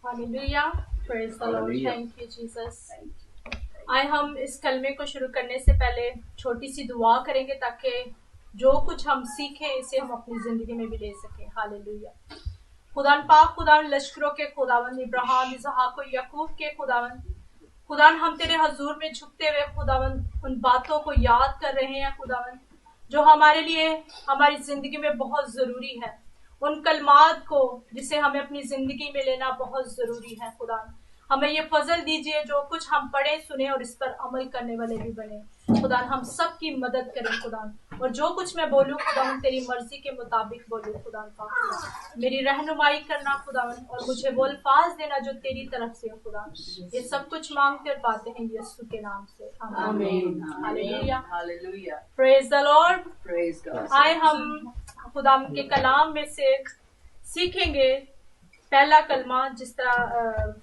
Hallelujah, praise the Lord, thank you Jesus. आए हम इस कलमे को शुरू करने से पहले छोटी सी दुआ करेंगे ताकि जो कुछ हम सीखें इसे हम अपनी जिंदगी में भी ले सकें। हालेलुया। खुदान पाक, खुदान लश्करों के खुदावन, इब्राहिम, इसहाक और याकूब के खुदावन, खुदान हम तेरे हजूर में झुकते हुए खुदावन उन बातों को याद कर रहे हैं खुदावन जो हमारे लिए हमारी जिंदगी में बहुत जरूरी है। उन कलमात को जिसे हमें अपनी जिंदगी में लेना बहुत जरूरी है। खुदा हमें ये फजल दीजिए जो कुछ हम पढ़े सुने और इस पर अमल करने वाले भी बने। खुदा हम सब की मदद करें खुदा, और जो कुछ मैं बोलूँ खुदा तेरी मर्जी के मुताबिक बोलूँ। खुदा पाक मेरी रहनुमाई करना खुदा, और मुझे वो अल्फाज देना जो तेरी तरफ से हो खुदा। ये सब कुछ मांगते और पाते हैं यीशु के नाम से, आमीन। Hallelujah, hallelujah, praise the Lord, praise God. आए हम खुदा के कलाम में से सीखेंगे पहला कलमा। जिस तरह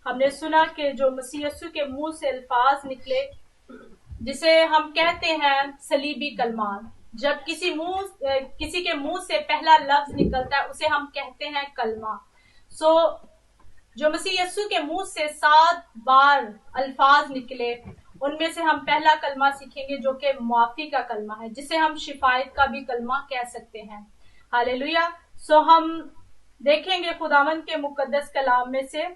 हमने सुना कि जो मसीह यीशु के मुंह से अल्फाज निकले जिसे हम कहते हैं सलीबी कलमा। जब किसी के मुंह से पहला लफ्ज निकलता है उसे हम कहते हैं कलमा। जो मसीह यीशु के मुंह से 7 बार अल्फाज निकले उनमें से हम पहला कलमा सीखेंगे जो कि मुआफी का कलमा है, जिसे हम शिफायत का भी कलमा कह सकते हैं। हालेलुया। हम देखेंगे खुदावन के मुकद्दस कलाम में से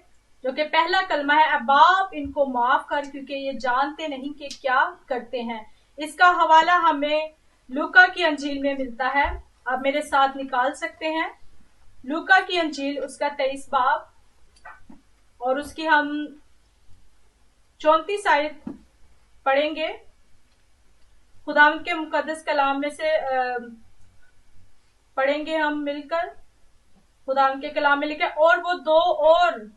जो कि पहला कलमा है, अब बाप इनको माफ कर क्योंकि ये जानते नहीं कि क्या करते हैं। इसका हवाला हमें लूका की अंजील में मिलता है। आप मेरे साथ निकाल सकते हैं लूका की अंजील, उसका 23 बाब और उसकी हम 34 आयत पढ़ेंगे। खुदावन के मुकद्दस कलाम में से पढ़ेंगे हम मिलकर। खुदावन के कलाम में लिखा, और वो 2 और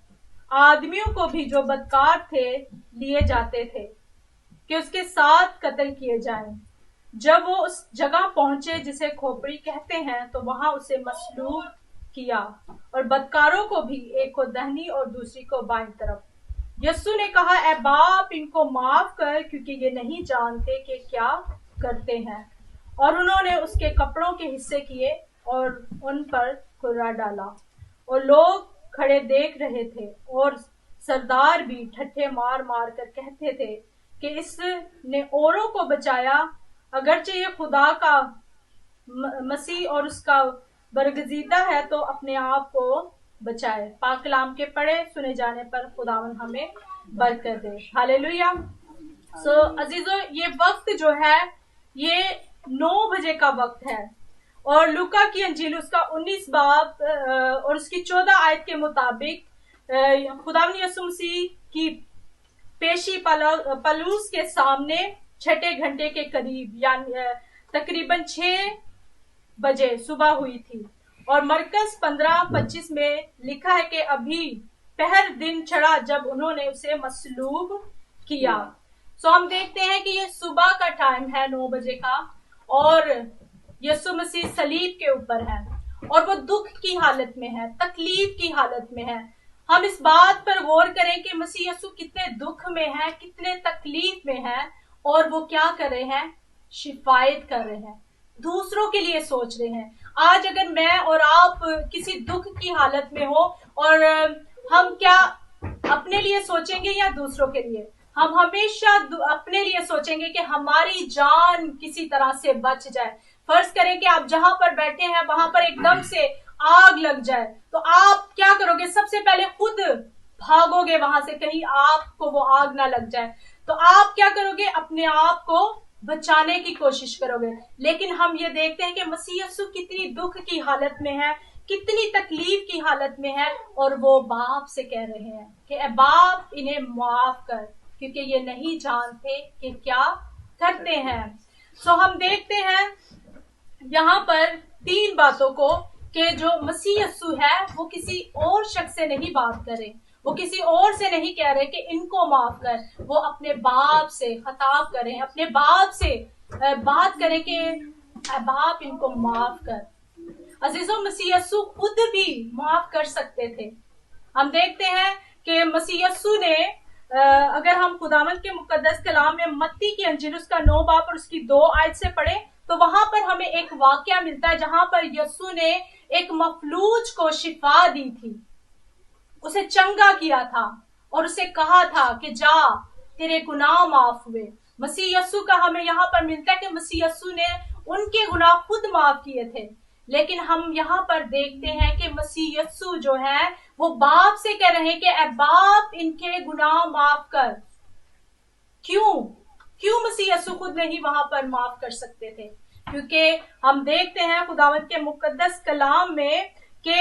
आदमियों को भी जो बदकार थे लिए जाते थे कि उसके साथ कत्ल किए जाएं। जब वो उस जगह पहुंचे जिसे खोपड़ी कहते हैं तो वहां उसे मसलूब किया और बदकारों को भी, एक को दाहिनी और दूसरी को बाईं तरफ। यीशु ने कहा, ऐ बाप इनको माफ कर क्योंकि ये नहीं जानते कि क्या करते हैं। और उन्होंने उसके कपड़ों के हिस्से किए और उन पर कुर्रा डाला। और लोग खड़े देख रहे थे और सरदार भी ठट्ठे मार मार कर कहते थे कि इसने औरों को बचाया, अगरचे ये खुदा का मसीह और उसका बरगजीदा है तो अपने आप को बचाए। पाक कलाम के पढ़े सुने जाने पर खुदावन हमें बरकत दे। हालेलुया। अजीजों, ये वक्त जो है ये 9 बजे का वक्त है और लूका की अंजील उसका 19 बाब और उसकी 14 आयत के मुताबिक खुदावंद यीशु मसीह की पेशी पलूस के सामने 6 घंटे के करीब यानी तकरीबन 6 बजे सुबह हुई थी। और मरकस 15:25 में लिखा है कि अभी पहर दिन चढ़ा जब उन्होंने उसे मसलूब किया। हम देखते हैं कि ये सुबह का टाइम है 9 बजे का और यीशु मसीह सलीब के ऊपर है और वो दुख की हालत में है, तकलीफ की हालत में है। हम इस बात पर गौर करें कि मसीह यीशु कितने दुख में है, कितने तकलीफ में है और वो क्या कर रहे हैं, शिफायत कर रहे हैं, दूसरों के लिए सोच रहे हैं। आज अगर मैं और आप किसी दुख की हालत में हो और हम क्या अपने लिए सोचेंगे या दूसरों के लिए? हम हमेशा अपने लिए सोचेंगे कि हमारी जान किसी तरह से बच जाए। फर्ज करें कि आप जहां पर बैठे हैं वहां पर एकदम से आग लग जाए तो आप क्या करोगे? सबसे पहले खुद भागोगे वहां से, कहीं आपको वो आग ना लग जाए। तो आप क्या करोगे? अपने आप को बचाने की कोशिश करोगे। लेकिन हम ये देखते हैं कि मसीह यीशु कितनी दुख की हालत में है, कितनी तकलीफ की हालत में है और वो बाप से कह रहे हैं कि ए बाप इन्हें माफ कर क्योंकि ये नहीं जानते कि क्या करते हैं। हम देखते हैं यहाँ पर 3 बातों को कि जो मसीह यीशु है वो किसी और शख्स से नहीं बात करे, वो किसी और से नहीं कह रहे कि इनको माफ कर, वो अपने बाप से खिताब करें, अपने बाप से बात करें कि बाप इनको माफ कर। अजीजों, मसीह यीशु खुद भी माफ कर सकते थे। हम देखते हैं कि मसीह यीशु ने अगर हम खुदावंद के मुकद्दस कलाम में मत्ती की अंजील उसका 9 बाब और उसकी 2 आयत से पढ़े तो वहां पर हमें एक वाकया मिलता है जहां पर यीशु ने एक मफलूज को शिफा दी थी। उसे चंगा किया था और उसे कहा था कि जा, तेरे गुनाह माफ हुए। मसीह यस्सु का हमें यहाँ पर मिलता है कि मसीह यस्सु ने उनके गुनाह खुद माफ किए थे, लेकिन हम यहाँ पर देखते हैं कि मसीह यस्सु जो है वो बाप से कह रहे हैं कि ऐ बाप, इनके गुनाह माफ कर। क्यों मसीह यस्सु खुद नहीं वहां पर माफ कर सकते थे? क्योंकि हम देखते हैं खुदावंत के मुकद्दस कलाम में कि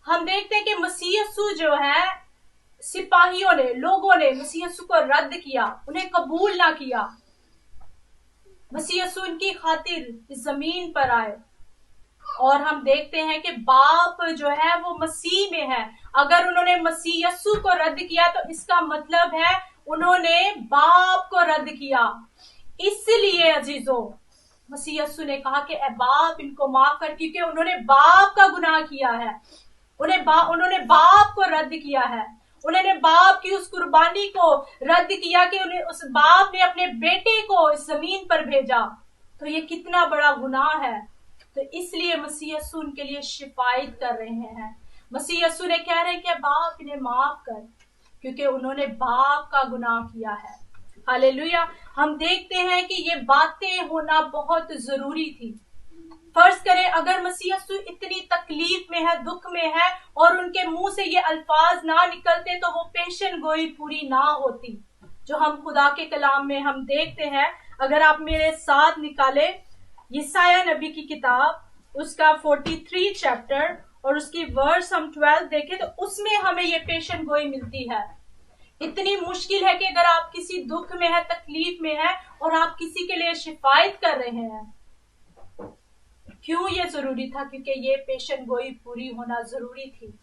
हम देखते हैं कि मसीह यस्सु जो है, सिपाहियों ने, लोगों ने मसीह यस्सु को रद्द किया, उन्हें कबूल ना किया। मसीह यस्सु उनकी खातिर इस जमीन पर आए और हम देखते हैं कि बाप जो है वो मसीह में है। अगर उन्होंने मसीह यस्सु को रद्द किया तो इसका मतलब है उन्होंने बाप को रद्द किया। इसलिए अजीजों, मसीह यस्सु ने कहा कि ऐ बाप, इनको माफ कर, क्योंकि उन्होंने बाप का गुनाह किया है। उन्होंने बाप को रद्द किया है। उन्होंने बाप की उस कुर्बानी को रद्द किया कि उन्हें उस बाप ने अपने बेटे को इस जमीन पर भेजा। तो ये कितना बड़ा गुनाह है। तो इसलिए मसीह यस्सु उनके लिए शिफायत कर रहे हैं। मसीह यस्सु ने कह रहे हैं कि बाप, इन्हें माफ कर, क्योंकि उन्होंने बाप का गुनाह किया है। हालेलुया। हम देखते हैं कि ये बातें होना बहुत जरूरी थी। फर्ज करें अगर मसीह यस्सु इतनी तकलीफ में है, दुख में है, और उनके मुंह से ये अल्फाज ना निकलते तो वो पेशन गोई पूरी ना होती जो हम खुदा के कलाम में हम देखते हैं। अगर आप मेरे साथ निकाले यशायाह नबी की किताब, उसका 43 चैप्टर और उसकी वर्स हम 12 देखें तो उसमें हमें ये पेशन गोई मिलती है। इतनी मुश्किल है कि अगर आप किसी दुख में है, तकलीफ में है और आप किसी के लिए शिफायत कर रहे हैं, क्यों ये जरूरी था? क्योंकि ये पेशन गोई पूरी होना जरूरी थी।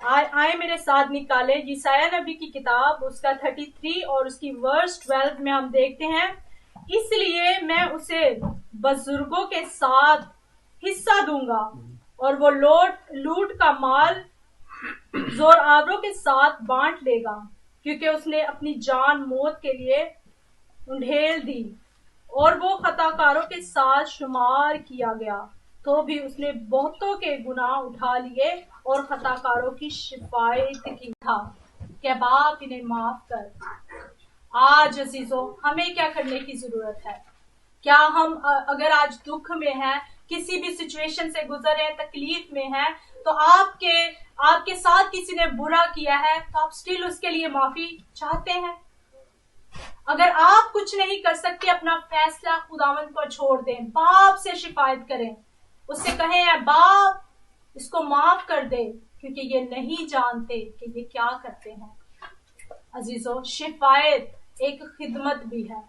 आए मेरे साथ निकाले यशायाह नबी की किताब, उसका 33 और उसकी वर्स 12 में हम देखते हैं, इसलिए मैं उसे बुजुर्गों के साथ हिस्सा दूंगा और वो लूट का माल जोरावरों के साथ बांट लेगा, क्योंकि उसने अपनी जान मौत के लिए उंडेल दी और वो खताकारों के साथ शुमार किया गया, तो भी उसने बहुतों के गुनाह उठा लिए और खताकारों की शिफायत की था कि बाप, इन्हें माफ कर। आज अजीजों, हमें क्या करने की जरूरत है? क्या हम अगर आज दुख में हैं, किसी भी सिचुएशन से गुजर रहे, तकलीफ में हैं, तो आपके साथ किसी ने बुरा किया है तो आप स्टिल उसके लिए माफी चाहते हैं? अगर आप कुछ नहीं कर सकते, अपना फैसला खुदावंद पर छोड़ दें, बाप से शिफायत करें, उससे कहें है बाप, इसको माफ कर दे, क्योंकि ये नहीं जानते कि ये क्या करते हैं। अजीजों, शिफायत एक खिदमत भी है।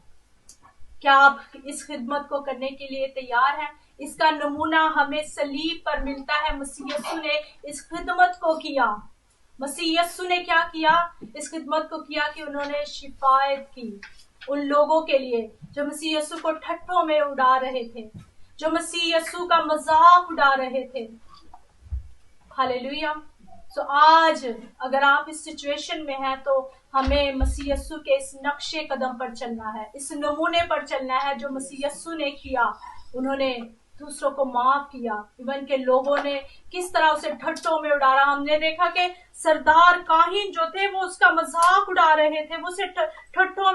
क्या आप इस खिदमत को करने के लिए तैयार हैं? इसका नमूना हमें सलीब पर मिलता है। मसीह यस्सु ने इस खिदमत को किया। मसीह यस्सु ने क्या किया? इस खिदमत को किया कि उन्होंने शिफायत की उन लोगों के लिए जो मसीह यस्सु को ठट्ठों में उड़ा रहे थे, जो मसीह यस्सु का मजाक उड़ा रहे थे। हालेलुया। सो आज अगर आप इस सिचुएशन में हैं तो हमें मसीह यस्सु के इस नक्शे कदम पर चलना है, इस नमूने पर चलना है जो मसीह यस्सु ने किया। उन्होंने दूसरों को माफ किया। इवन के लोगों ने किस तरह उसे ठट्ठों में उड़ा रहा। हमने देखा कि सरदार काहिन जो थे वो उसका मजाक उड़ा रहे थे, वो उसे ठट्ठों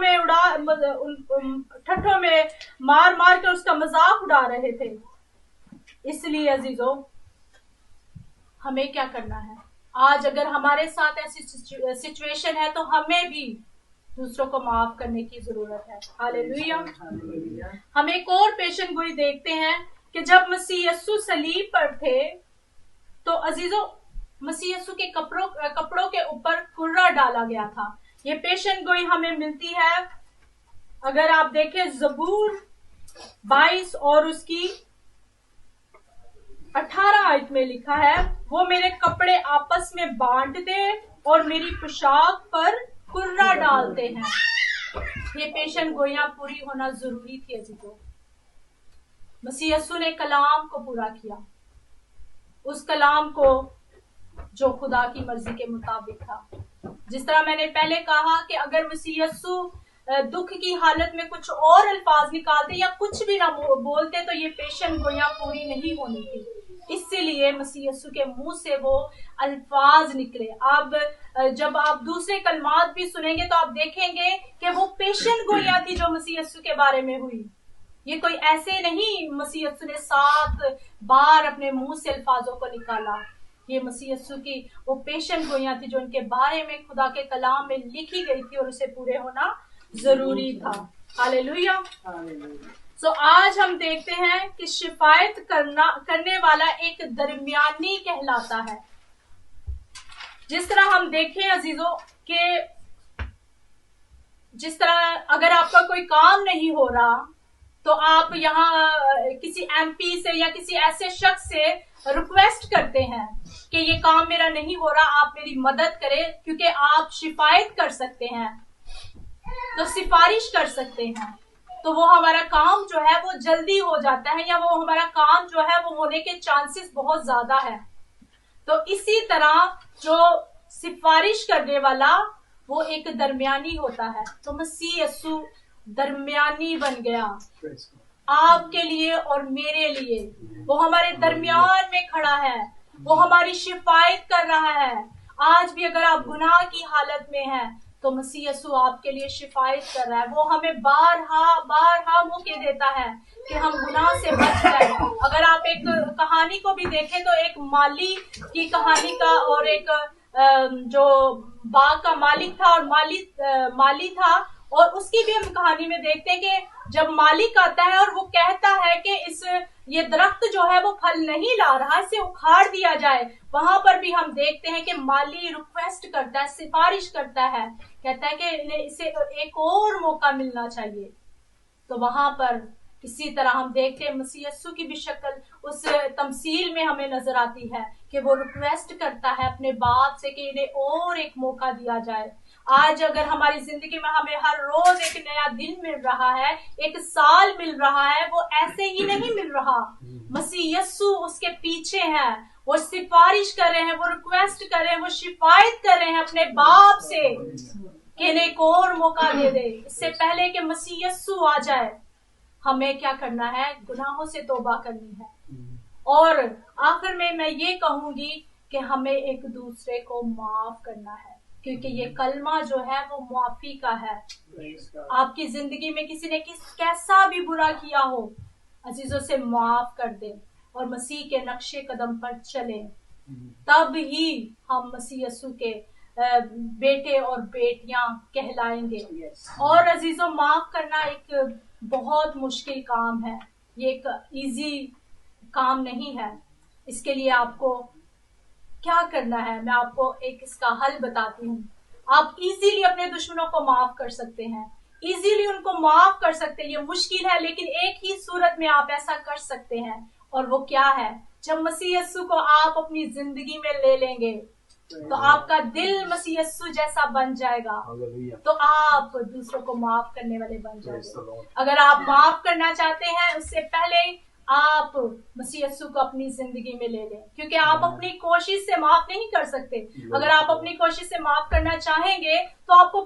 में मार मार कर उसका मजाक उड़ा रहे थे। इसलिए अजीजों, हमें क्या करना है? आज अगर हमारे साथ ऐसी सिचुएशन है तो हमें भी दूसरों को माफ करने की जरूरत है। हालेलुया। हम एक और पेशन गोई देखते हैं कि जब मसीह यस्सु सलीब पर थे तो अजीजों, मसीह यस्सु के कपड़ों के ऊपर कुर्रा डाला गया था। ये पेशन गोई हमें मिलती है, अगर आप देखें ज़बूर 22 और उसकी 18 आयत में लिखा है, वो मेरे कपड़े आपस में बांटते और मेरी पोशाक पर कुर्रा डालते हैं। ये पेशन गोइयां पूरी होना जरूरी थी अजीजों। मसीह यस्सु ने कलाम को पूरा किया, उस कलाम को जो खुदा की मर्जी के मुताबिक था। जिस तरह मैंने पहले कहा कि अगर मसीह यस्सु दुख की हालत में कुछ और अल्फाज निकालते या कुछ भी ना बोलते तो ये पेशन गोइयां पूरी नहीं होनी थी। इसीलिए मसीह यीशु के मुंह से वो अल्फाज निकले। अब जब आप दूसरे कलमात भी सुनेंगे तो आप देखेंगे कि वो पेशन गोइयां थी जो मसीह यीशु के बारे में हुई। ये कोई ऐसे नहीं मसीह यीशु ने 7 बार अपने मुंह से अल्फाजों को निकाला। ये मसीह यीशु की वो पेशन गोइयां थी जो उनके बारे में खुदा के कलाम में लिखी गई थी और उसे पूरे होना जरूरी था। हालेलुया। सो आज हम देखते हैं कि शिफायत करने वाला एक दरमियानी कहलाता है। जिस तरह हम देखें अजीजों के, जिस तरह अगर आपका कोई काम नहीं हो रहा तो आप यहाँ किसी एमपी से या किसी ऐसे शख्स से रिक्वेस्ट करते हैं कि ये काम मेरा नहीं हो रहा, आप मेरी मदद करें, क्योंकि आप शिफायत कर सकते हैं, तो सिफारिश कर सकते हैं, तो वो हमारा काम जो है वो जल्दी हो जाता है, या वो हमारा काम जो है वो होने के चांसेस बहुत ज्यादा है। तो इसी तरह जो सिफारिश करने वाला वो एक दरमियानी होता है। तो मसीह यीशु दरमियानी बन गया आपके लिए और मेरे लिए। वो हमारे दरमियान में खड़ा है, वो हमारी शिफायत कर रहा है। आज भी अगर आप गुनाह की हालत में हैं तो मसीह यीशु आपके लिए शिफायत कर रहा है। वो हमें बारहा मौके देता है कि हम गुनाह से बच जाए। अगर आप एक कहानी को भी देखें तो एक माली की कहानी का, और एक जो बाग का मालिक था और माली था, और उसकी भी हम कहानी में देखते हैं कि जब मालिक आता है और वो कहता है कि ये दरख्त जो है वो फल नहीं ला रहा, इसे उखाड़ दिया जाए, वहां पर भी हम देखते हैं कि माली रिक्वेस्ट करता है, सिफारिश करता है, कहता है कि इसे एक और मौका मिलना चाहिए। तो वहां पर इसी तरह हम देखते हैं मसीह यीशु की भी शक्ल उस तमसील में हमें नजर आती है कि वो रिक्वेस्ट करता है अपने बाप से कि इन्हें और एक मौका दिया जाए। आज अगर हमारी जिंदगी में हमें हर रोज एक नया दिन मिल रहा है, एक साल मिल रहा है, वो ऐसे ही नहीं मिल रहा। मसीह यीशु उसके पीछे है, वो सिफारिश कर रहे हैं, वो रिक्वेस्ट कर रहे हैं, वो शिफायत कर रहे हैं अपने बाप से कि इन्हें एक और मौका दे दे। इससे पहले कि मसीह यीशु आ जाए हमें क्या करना है? गुनाहों से तौबा करनी है। और आखिर में मैं ये कहूंगी कि हमें एक दूसरे को माफ करना है, क्योंकि ये कलमा जो है वो माफी का है। आपकी जिंदगी में किसी ने कैसा भी बुरा किया हो, अजीजों से माफ कर दे और मसीह के नक्शे कदम पर चले, तब ही हम मसीह यीशु के बेटे और बेटियां कहलाएंगे। और अजीजों, माफ करना एक बहुत मुश्किल काम है, ये एक इजी काम नहीं है। इसके लिए आपको क्या करना है, मैं आपको एक इसका हल बताती हूँ। आप इजीली अपने दुश्मनों को माफ कर सकते हैं, इजीली उनको माफ कर सकते हैं। ये मुश्किल है, लेकिन एक ही सूरत में आप ऐसा कर सकते हैं, और वो क्या है? जब मसीह यीशु को आप अपनी जिंदगी में ले लेंगे तो आपका दिल मसीह यीशु जैसा बन जाएगा, तो आप दूसरों को माफ करने वाले बन जाएंगे। अगर आप माफ करना चाहते हैं, उससे पहले आप मसीह यीशु को अपनी जिंदगी में ले लें, क्योंकि आप अपनी कोशिश से माफ नहीं कर सकते। अगर आप अपनी कोशिश से माफ करना चाहेंगे तो आपको